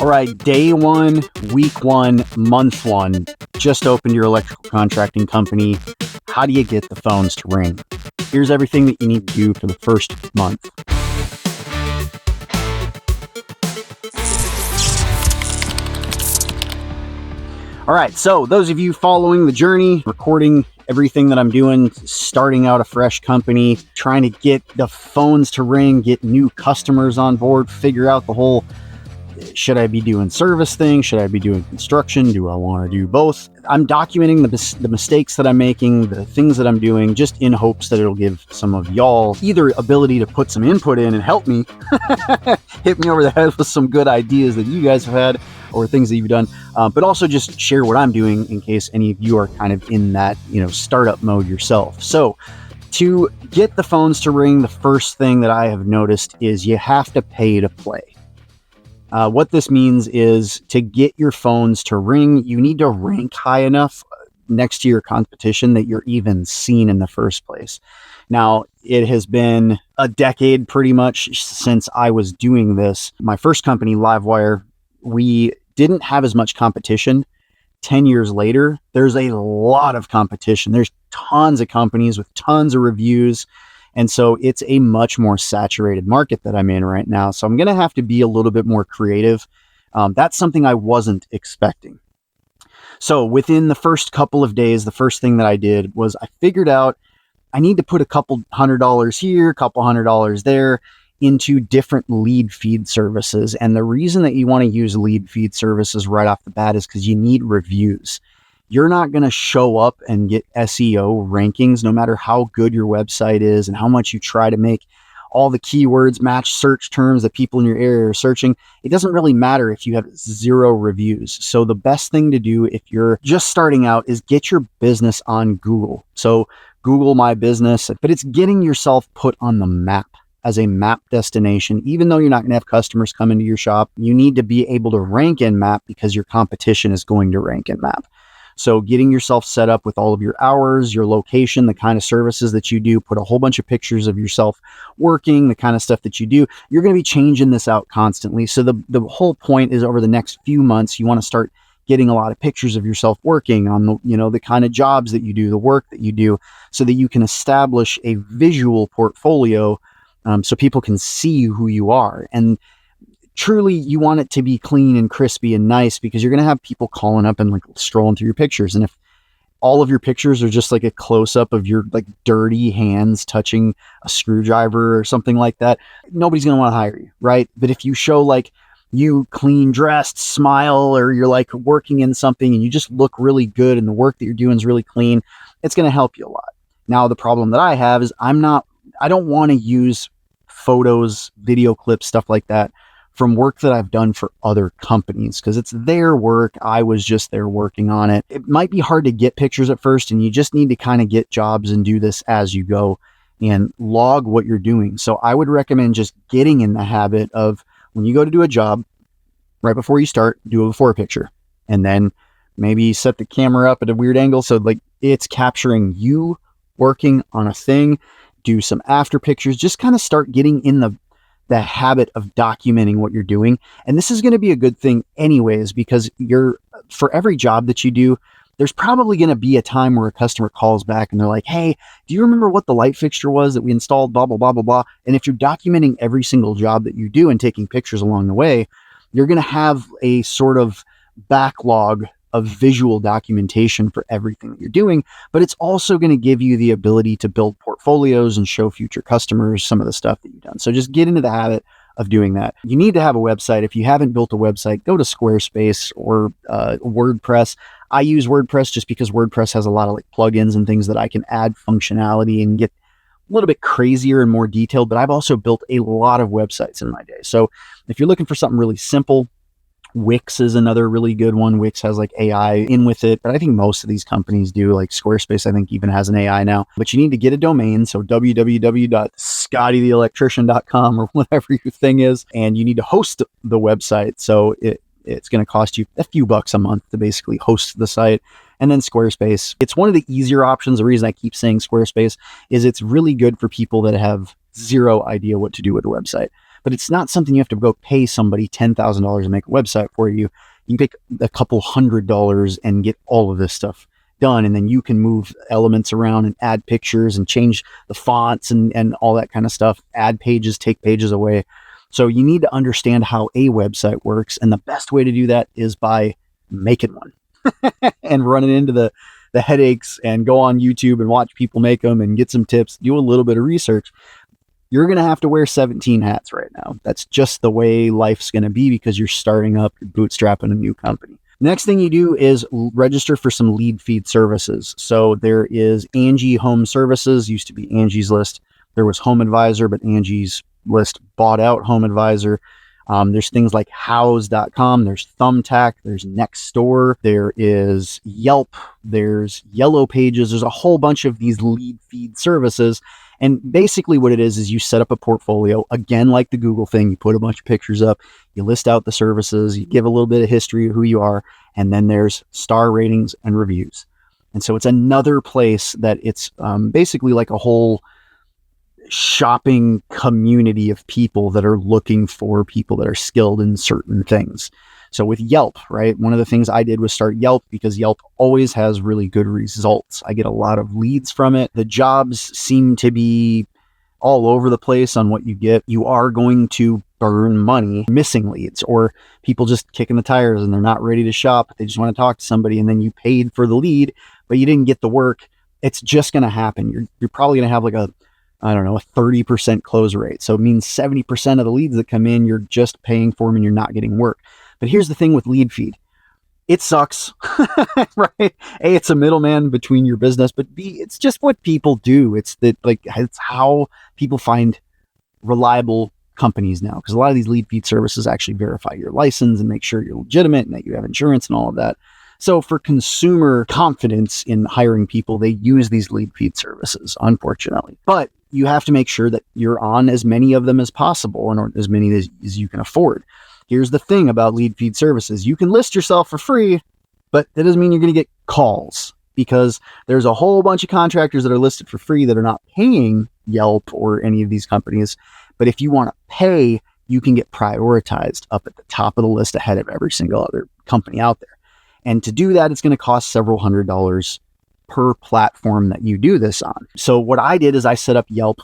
All right, day one, week one, month one, just opened your electrical contracting company. How do you get the phones to ring? Here's everything that you need to do for the first month. All right, so those of you following the journey, recording everything that I'm doing, starting out a fresh company, trying to get the phones to ring, get new customers on board, figure out the whole, should I be doing service thing? Should I be doing construction? Do I want to do both? I'm documenting the mistakes that I'm making, the things that I'm doing, just in hopes that it'll give some of y'all either ability to put some input in and help me, hit me over the head with some good ideas that you guys have had or things that you've done, but also just share what I'm doing in case any of you are kind of in that, startup mode yourself. So to get the phones to ring, the first thing that I have noticed is you have to pay to play. What this means is to get your phones to ring, you need to rank high enough next to your competition that you're even seen in the first place. Now, it has been a decade pretty much since I was doing this. My first company, Livewire, we didn't have as much competition. 10 years later, there's a lot of competition. There's tons of companies with tons of reviews. And so it's a much more saturated market that I'm in right now. So I'm going to have to be a little bit more creative. That's something I wasn't expecting. So within the first couple of days, the first thing that I did was I figured out I need to put a couple $100 here, a couple $100 there into different lead feed services. And the reason that you want to use lead feed services right off the bat is because you need reviews. You're not going to show up and get SEO rankings, no matter how good your website is and how much you try to make all the keywords match search terms that people in your area are searching. It doesn't really matter if you have 0 reviews. So the best thing to do if you're just starting out is get your business on Google. So Google My Business, but it's getting yourself put on the map as a map destination. Even though you're not going to have customers come into your shop, you need to be able to rank in map because your competition is going to rank in map. So getting yourself set up with all of your hours, your location, the kind of services that you do, put a whole bunch of pictures of yourself working, the kind of stuff that you do. You're going to be changing this out constantly. So the whole point is over the next few months, you want to start getting a lot of pictures of yourself working on the kind of jobs that you do, the work that you do, so that you can establish a visual portfolio so people can see who you are. And truly, you want it to be clean and crispy and nice because you're going to have people calling up and like strolling through your pictures. And if all of your pictures are just like a close up of your like dirty hands touching a screwdriver or something like that, nobody's going to want to hire you, right? But if you show like you clean dressed, smile, or you're like working in something and you just look really good and the work that you're doing is really clean, it's going to help you a lot. Now, the problem that I have is I don't want to use photos, video clips, stuff like that from work that I've done for other companies because it's their work. I was just there working on it. It might be hard to get pictures at first, and you just need to kind of get jobs and do this as you go and log what you're doing. So I would recommend just getting in the habit of when you go to do a job, right before you start, do a before picture, and then maybe set the camera up at a weird angle so like it's capturing you working on a thing. Do some after pictures, just kind of start getting in the habit of documenting what you're doing. And this is going to be a good thing anyways, because for every job that you do, there's probably going to be a time where a customer calls back and they're like, hey, do you remember what the light fixture was that we installed, blah, blah, blah, blah, blah. And if you're documenting every single job that you do and taking pictures along the way, you're going to have a sort of backlog of visual documentation for everything that you're doing, but it's also going to give you the ability to build portfolios and show future customers some of the stuff that you've done. So just get into the habit of doing that. You need to have a website. If you haven't built a website, go to Squarespace or WordPress. I use WordPress just because WordPress has a lot of like plugins and things that I can add functionality and get a little bit crazier and more detailed, but I've also built a lot of websites in my day. So if you're looking for something really simple, Wix is another really good one. Wix has like AI in with it, but I think most of these companies do. Like Squarespace, I think even has an AI now, but you need to get a domain. So www.scottytheelectrician.com or whatever your thing is. And you need to host the website. So it's going to cost you a few bucks a month to basically host the site. And then Squarespace, it's one of the easier options. The reason I keep saying Squarespace is it's really good for people that have zero idea what to do with a website. but it's not something you have to go pay somebody $10,000 to make a website for you. You can take a couple $100 and get all of this stuff done. And then you can move elements around and add pictures and change the fonts and all that kind of stuff, add pages, take pages away. So you need to understand how a website works. And the best way to do that is by making one and running into the headaches and go on YouTube and watch people make them and get some tips, do a little bit of research. You're going to have to wear 17 hats right now. That's just the way life's going to be because you're starting up, you're bootstrapping a new company. Next thing you do is register for some lead feed services. So there is Angie Home Services, used to be Angie's List. There was Home Advisor, but Angie's List bought out Home Advisor. There's things like house.com, there's Thumbtack, there's Nextdoor, there is Yelp, there's Yellow Pages. There's a whole bunch of these lead feed services. And basically what it is you set up a portfolio, again, like the Google thing. You put a bunch of pictures up, you list out the services, you give a little bit of history of who you are, and then there's star ratings and reviews. And so it's another place that it's basically like a whole shopping community of people that are looking for people that are skilled in certain things. So with Yelp, right? One of the things I did was start Yelp because Yelp always has really good results. I get a lot of leads from it. The jobs seem to be all over the place on what you get. You are going to burn money missing leads or people just kicking the tires and they're not ready to shop. They just want to talk to somebody and then you paid for the lead, but you didn't get the work. It's just going to happen. You're probably going to have like a 30% close rate. So it means 70% of the leads that come in, you're just paying for them and you're not getting work. But here's the thing with lead feed. It sucks, right? A, it's a middleman between your business, but B, it's just what people do. It's how people find reliable companies now. Because a lot of these lead feed services actually verify your license and make sure you're legitimate and that you have insurance and all of that. So for consumer confidence in hiring people, they use these lead feed services, unfortunately. But you have to make sure that you're on as many of them as possible and as many as you can afford. Here's the thing about lead feed services. You can list yourself for free, but that doesn't mean you're going to get calls because there's a whole bunch of contractors that are listed for free that are not paying Yelp or any of these companies. But if you want to pay, you can get prioritized up at the top of the list ahead of every single other company out there. And to do that, it's going to cost several $100s per platform that you do this on. So what I did is I set up Yelp.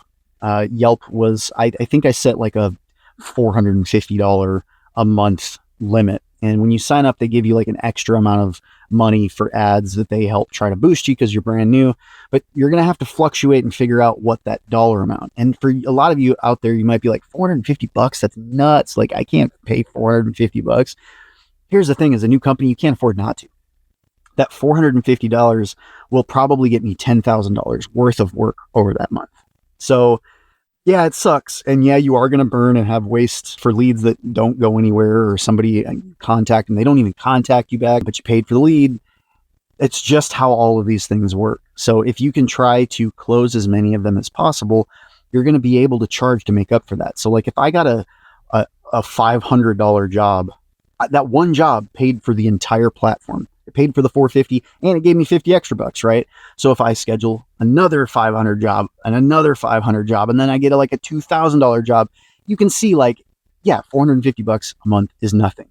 Yelp was, I think I set like a $450 a month limit. And when you sign up, they give you like an extra amount of money for ads that they help try to boost you because you're brand new. But you're going to have to fluctuate and figure out what that dollar amount. And for a lot of you out there, you might be like, $450, that's nuts. Like I can't pay $450. Here's the thing, as a new company, you can't afford not to. That $450 will probably get me $10,000 worth of work over that month. So yeah, it sucks. And yeah, you are going to burn and have waste for leads that don't go anywhere or somebody contact and they don't even contact you back, but you paid for the lead. It's just how all of these things work. So if you can try to close as many of them as possible, you're going to be able to charge to make up for that. So like if I got a $500 job, that one job paid for the entire platform. It paid for the $450 and it gave me 50 extra bucks, right? So if I schedule another $500 job and another $500 job, and then I get like a $2,000 job, you can see like, yeah, $450 a month is nothing.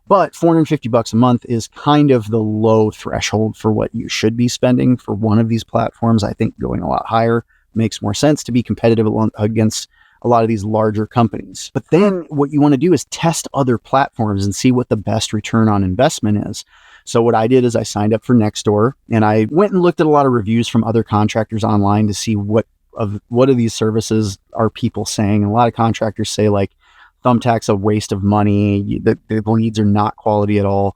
But $450 a month is kind of the low threshold for what you should be spending for one of these platforms. I think going a lot higher makes more sense to be competitive against a lot of these larger companies. But then what you want to do is test other platforms and see what the best return on investment is. So what I did is I signed up for Nextdoor and I went and looked at a lot of reviews from other contractors online to see what of these services are people saying. And a lot of contractors say like Thumbtack's a waste of money. The leads are not quality at all.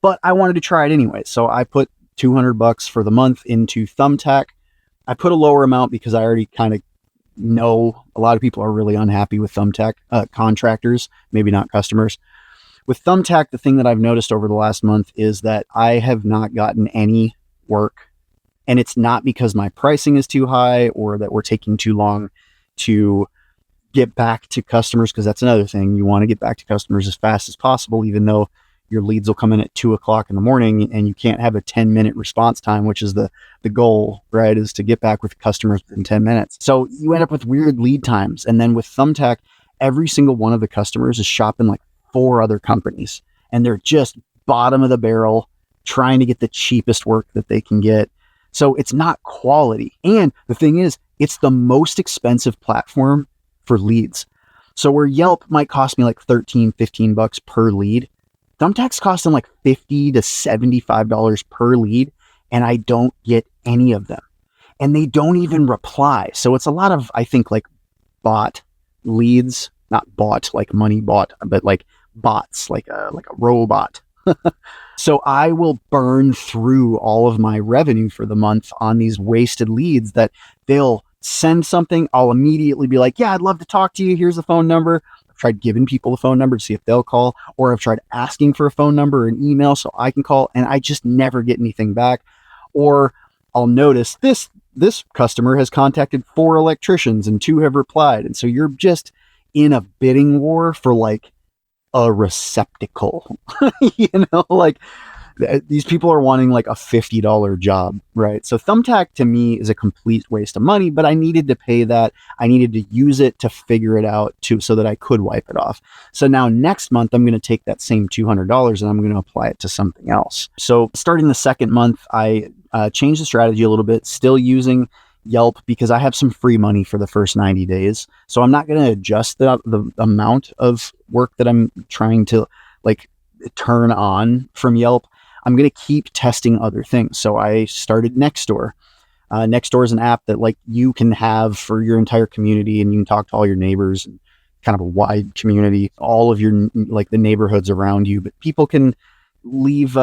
But I wanted to try it anyway. So I put $200 for the month into Thumbtack. I put a lower amount because I already kind of know a lot of people are really unhappy with Thumbtack, contractors, maybe not customers. With Thumbtack, the thing that I've noticed over the last month is that I have not gotten any work. And it's not because my pricing is too high or that we're taking too long to get back to customers, because that's another thing. You want to get back to customers as fast as possible, even though your leads will come in at 2:00 in the morning and you can't have a 10-minute response time, which is the goal, right? Is to get back with customers within 10 minutes. So you end up with weird lead times. And then with Thumbtack, every single one of the customers is shopping like 4 other companies, and they're just bottom of the barrel trying to get the cheapest work that they can get. So it's not quality. And the thing is, it's the most expensive platform for leads. So where Yelp might cost me like 13, 15 bucks per lead, Thumbtack's costing like $50 to $75 per lead, and I don't get any of them. And they don't even reply. So it's a lot of, I think, like bot leads, not bought like money bought, but like bots, like a robot. So I will burn through all of my revenue for the month on these wasted leads that they'll send something. I'll immediately be like, yeah, I'd love to talk to you. Here's the phone number. I've tried giving people the phone number to see if they'll call, or I've tried asking for a phone number or an email so I can call, and I just never get anything back. Or I'll notice this customer has contacted 4 electricians and 2 have replied. And so you're just in a bidding war for like a receptacle. Like these people are wanting like a $50 job, right? So Thumbtack to me is a complete waste of money, but I needed to pay that. I needed to use it to figure it out too, so that I could wipe it off. So now next month, I'm going to take that same $200 and I'm going to apply it to something else. So starting the second month, I changed the strategy a little bit, still using Yelp because I have some free money for the first 90 days. So I'm not going to adjust the amount of work that I'm trying to like turn on from Yelp. I'm going to keep testing other things. So I started Nextdoor. Nextdoor is an app that like you can have for your entire community, and you can talk to all your neighbors, and kind of a wide community, all of your like the neighborhoods around you, but people can leave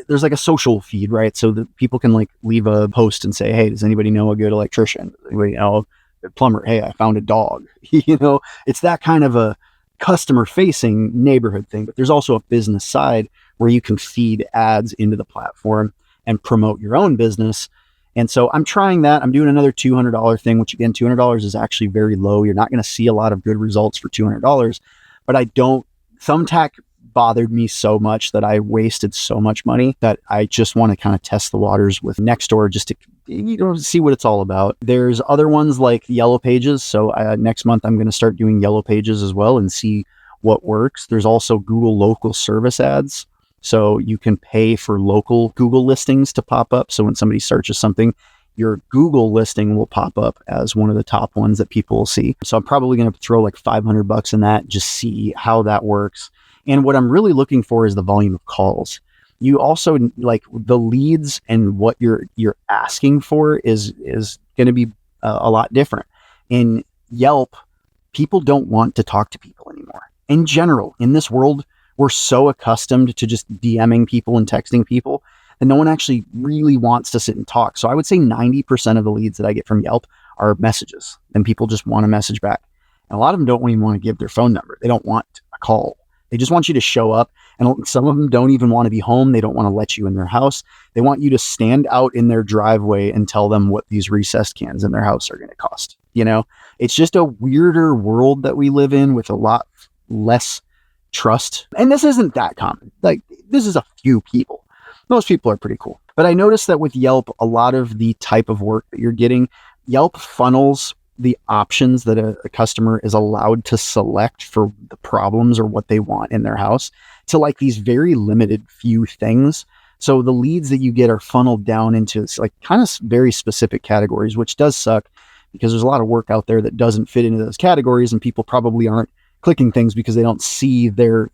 there's like a social feed, right? So that people can like leave a post and say, hey, does anybody know a good electrician? Does anybody know a good plumber? Hey, I found a dog. It's that kind of a customer facing neighborhood thing, but there's also a business side where you can feed ads into the platform and promote your own business. And so I'm trying that. I'm doing another $200 thing, which again, $200 is actually very low. You're not going to see a lot of good results for $200, but Thumbtack bothered me so much that I wasted so much money that I just want to kind of test the waters with Nextdoor just to see what it's all about. There's other ones like Yellow Pages. So next month I'm going to start doing Yellow Pages as well and see what works. There's also Google local service ads. So you can pay for local Google listings to pop up. So when somebody searches something, your Google listing will pop up as one of the top ones that people will see. So I'm probably going to throw like $500 in that, just see how that works. And what I'm really looking for is the volume of calls. You also like the leads, and what you're asking for is going to be a lot different. In Yelp, people don't want to talk to people anymore. In general, in this world, we're so accustomed to just DMing people and texting people that no one actually really wants to sit and talk. So I would say 90% of the leads that I get from Yelp are messages, and people just want to message back. And a lot of them don't even want to give their phone number. They don't want a call. They just want you to show up. And some of them don't even want to be home. They don't want to let you in their house. They want you to stand out in their driveway and tell them what these recessed cans in their house are going to cost. It's just a weirder world that we live in with a lot less trust. And this isn't that common. Like, this is a few people. Most people are pretty cool. But I noticed that with Yelp, a lot of the type of work that you're getting, Yelp funnels the options that a customer is allowed to select for the problems or what they want in their house to like these very limited few things. So the leads that you get are funneled down into like kind of very specific categories, which does suck because there's a lot of work out there that doesn't fit into those categories, and people probably aren't clicking things because they don't see their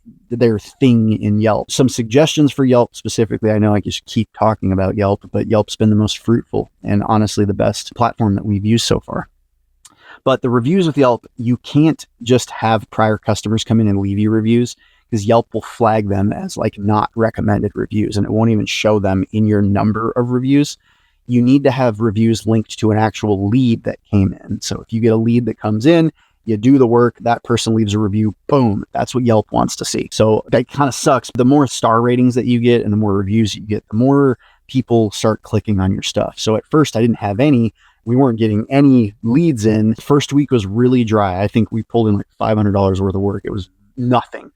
thing in Yelp. Some suggestions for Yelp specifically. I know I just keep talking about Yelp, but Yelp's been the most fruitful and honestly the best platform that we've used so far. But the reviews with Yelp, you can't just have prior customers come in and leave you reviews, because Yelp will flag them as like not recommended reviews, and it won't even show them in your number of reviews. You need to have reviews linked to an actual lead that came in. So if you get a lead that comes in, you do the work, that person leaves a review, boom, that's what Yelp wants to see. So that kind of sucks. The more star ratings that you get and the more reviews you get, the more people start clicking on your stuff. So at first I didn't have any. We weren't getting any leads in. First week was really dry. I think we pulled in like $500 worth of work. It was nothing.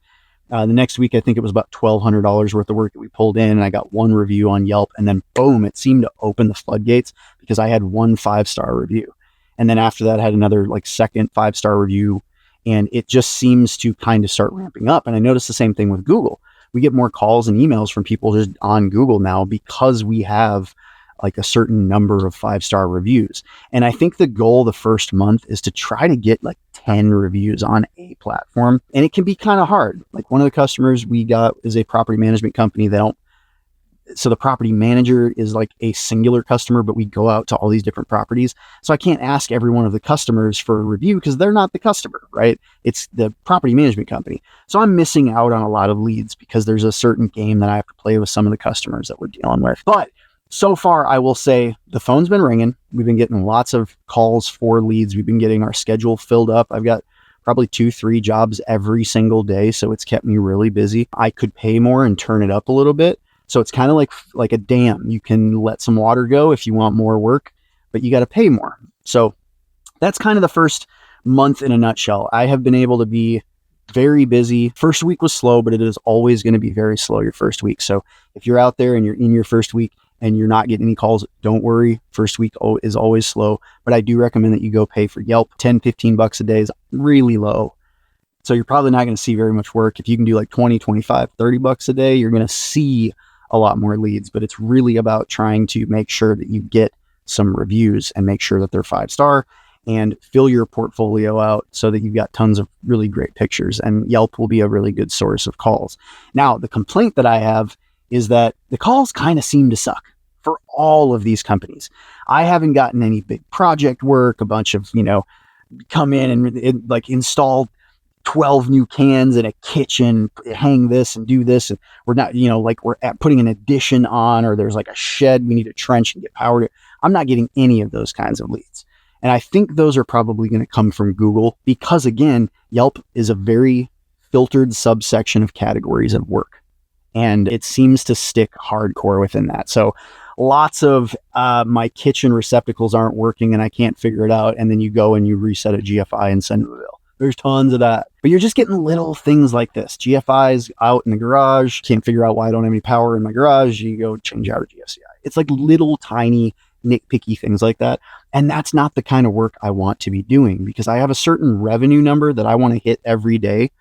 The next week, I think it was about $1,200 worth of work that we pulled in, and I got one review on Yelp, and then boom, it seemed to open the floodgates because I had one 5-star review. And then after that, I had another like second 5-star review, And it just seems to kind of start ramping up. And I noticed the same thing with Google. We get more calls and emails from people just on Google now because we have like a certain number of 5-star reviews. And I think the goal the first month is to try to get like 10 reviews on a platform. And it can be kind of hard. Like one of the customers we got is a property management company. So the property manager is like a singular customer, but we go out to all these different properties. So I can't ask every one of the customers for a review because they're not the customer, right? It's the property management company. So I'm missing out on a lot of leads because there's a certain game that I have to play with some of the customers that we're dealing with. But so far, I will say the phone's been ringing. We've been getting lots of calls for leads. We've been getting our schedule filled up. I've got probably 2-3 jobs every single day. So it's kept me really busy. I could pay more and turn it up a little bit. So it's kind of like a dam. You can let some water go if you want more work, but you got to pay more. So that's kind of the first month in a nutshell. I have been able to be very busy. First week was slow, but it is always going to be very slow your first week. So if you're out there and you're in your first week and you're not getting any calls, don't worry. First week is always slow, but I do recommend that you go pay for Yelp. 10, 15 bucks a day is really low. So you're probably not going to see very much work. If you can do like 20, 25, 30 bucks a day, you're going to see a lot more leads, but it's really about trying to make sure that you get some reviews and make sure that they're 5-star and fill your portfolio out so that you've got tons of really great pictures, and Yelp will be a really good source of calls. Now, the complaint that I have is that the calls kind of seem to suck for all of these companies. I haven't gotten any big project work, a bunch of, come in and like install 12 new cans in a kitchen, hang this and do this. And we're not, like we're putting an addition on, or there's like a shed, we need a trench and get power to. I'm not getting any of those kinds of leads. And I think those are probably going to come from Google because, again, Yelp is a very filtered subsection of categories of work. And it seems to stick hardcore within that. So lots of my kitchen receptacles aren't working and I can't figure it out. And then you go and you reset a GFI and send them a bill. There's tons of that. But you're just getting little things like this. GFI's out in the garage. Can't figure out why I don't have any power in my garage. You go change out a GFCI. It's like little tiny nitpicky things like that. And that's not the kind of work I want to be doing because I have a certain revenue number that I want to hit every day.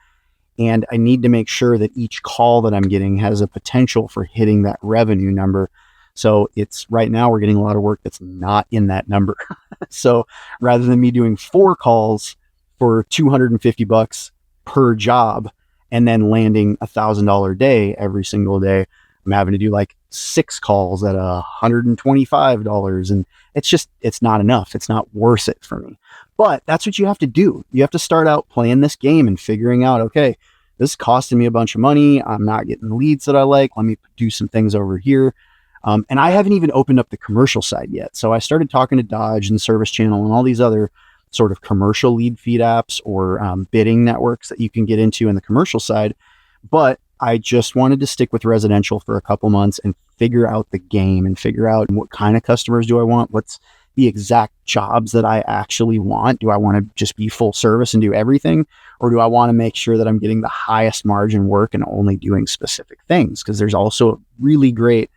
And I need to make sure that each call that I'm getting has a potential for hitting that revenue number. So it's right now we're getting a lot of work that's not in that number. So rather than me doing 4 calls for $250 per job and then landing $1,000 a day every single day, I'm having to do like 6 calls at $125. And it's not enough. It's not worth it for me. But that's what you have to do. You have to start out playing this game and figuring out, okay, this is costing me a bunch of money. I'm not getting the leads that I like. Let me do some things over here. And I haven't even opened up the commercial side yet. So I started talking to Dodge and Service Channel and all these other sort of commercial lead feed apps or bidding networks that you can get into in the commercial side. But I just wanted to stick with residential for a couple months and figure out the game and figure out what kind of customers do I want? What's the exact jobs that I actually want? Do I want to just be full service and do everything? Or do I want to make sure that I'm getting the highest margin work and only doing specific things? Because there's also a really great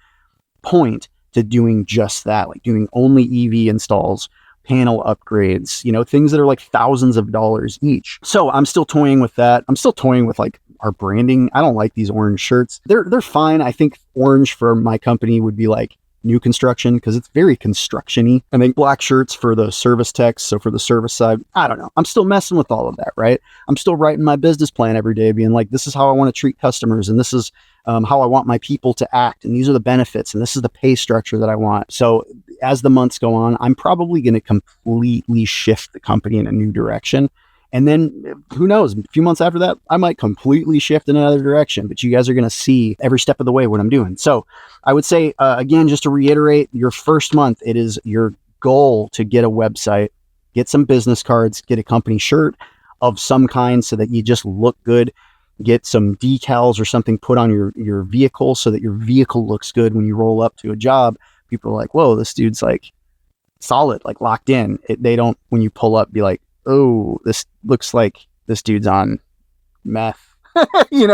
point to doing just that, like doing only EV installs, panel upgrades, things that are like thousands of dollars each. So I'm still toying with that. I'm still toying with like our branding. I don't like these orange shirts. They're fine. I think orange for my company would be like new construction because it's very construction-y. I think black shirts for the service techs, so for the service side, I don't know. I'm still messing with all of that, right? I'm still writing my business plan every day being like, this is how I want to treat customers and this is how I want my people to act and these are the benefits and this is the pay structure that I want. So as the months go on, I'm probably going to completely shift the company in a new direction. And then who knows, a few months after that, I might completely shift in another direction, but you guys are going to see every step of the way what I'm doing. So I would say, again, just to reiterate, your first month, it is your goal to get a website, get some business cards, get a company shirt of some kind so that you just look good, get some decals or something put on your vehicle so that your vehicle looks good when you roll up to a job. People are like, whoa, this dude's like solid, like locked in. They don't, when you pull up, be like, oh, this looks like this dude's on meth. He's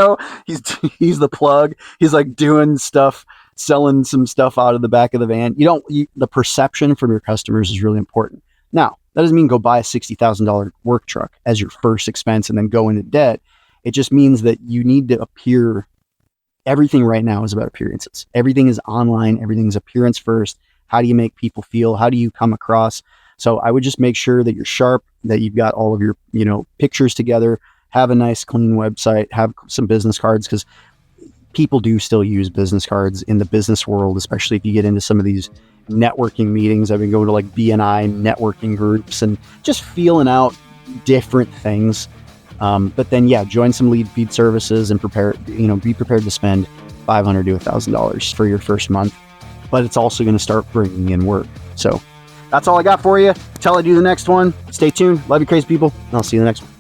the plug. He's like doing stuff, selling some stuff out of the back of the van. The perception from your customers is really important. Now, That doesn't mean go buy a $60,000 work truck as your first expense and then go into debt. It just means that you need to appear. Everything right now is about appearances. Everything is online. Everything's appearance first. How do you make people feel? How do you come across? So I would just make sure that you're sharp, that you've got all of your, pictures together, have a nice clean website, have some business cards, because people do still use business cards in the business world, especially if you get into some of these networking meetings. I've been going to like BNI networking groups and just feeling out different things. But then, join some lead feed services and be prepared to spend $500 to $1,000 for your first month. But it's also going to start bringing in work. So that's all I got for you. Till I do the next one, stay tuned. Love you, crazy people. And I'll see you in the next one.